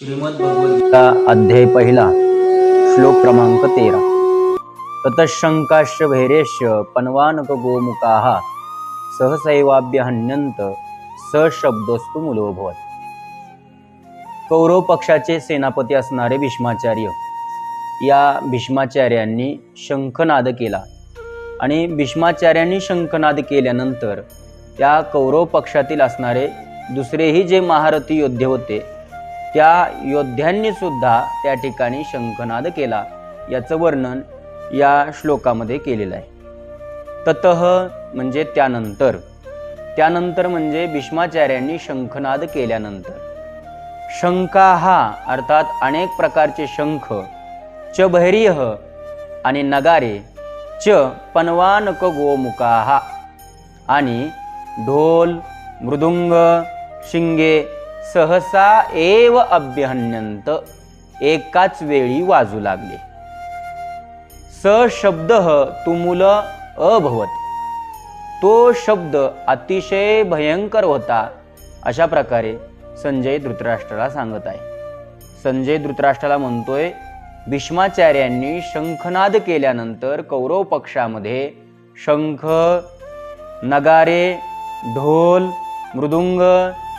श्रीमद्भगवद्गीता अध्याय पहिला श्लोक क्रमांक 13। ततशंकाश्च भैरेश्च पन्वानक गोमुखाः सहसैवाभ्य हन्यन्त स शब्दोस्तु मूलोभवत्। कौरव पक्षाचे सेनापती असणारे भीष्माचार्य या भीष्माचार्यांनी शंखनाद केला आणि भीष्माचार्यांनी शंखनाद केल्यानंतर त्या कौरव पक्षातील असणारे दुसरेही जे महारथी योद्धे होते त्या योद्ध्यांनी सुद्धा त्या ठिकाणी शंखनाद केला। याचं वर्णन या श्लोकामध्ये केलेलं आहे। ततः म्हणजे त्यानंतर, त्यानंतर म्हणजे भीष्माचार्यांनी शंखनाद केल्यानंतर। शंकाः अर्थात अनेक प्रकारचे शंख, च भैर्यः आणि नगारे, च पन्वानक गोमुखाः आणि ढोल, मृदुंग, शिंगे सहसा एव अभ्यहन्यन्त एकाच वेळी वाजू लागले। स शब्द तुमुल अभवत, तो शब्द अतिशय भयंकर होता। अशा प्रकारे संजय धृतराष्ट्राला सांगत आहे। संजय धृतराष्ट्राला म्हणतोय भीष्माचार्यांनी शंखनाद केल्यानंतर कौरव पक्षामध्ये शंख, नगारे, ढोल, मृदुंग,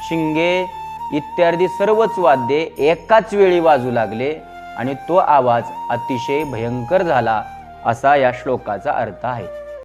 शिंगे इत्यादी सर्वच वाद्ये एकाच वेळी वाजू लागले आणि तो आवाज अतिशय भयंकर झाला, असा या श्लोकाचा अर्थ आहे।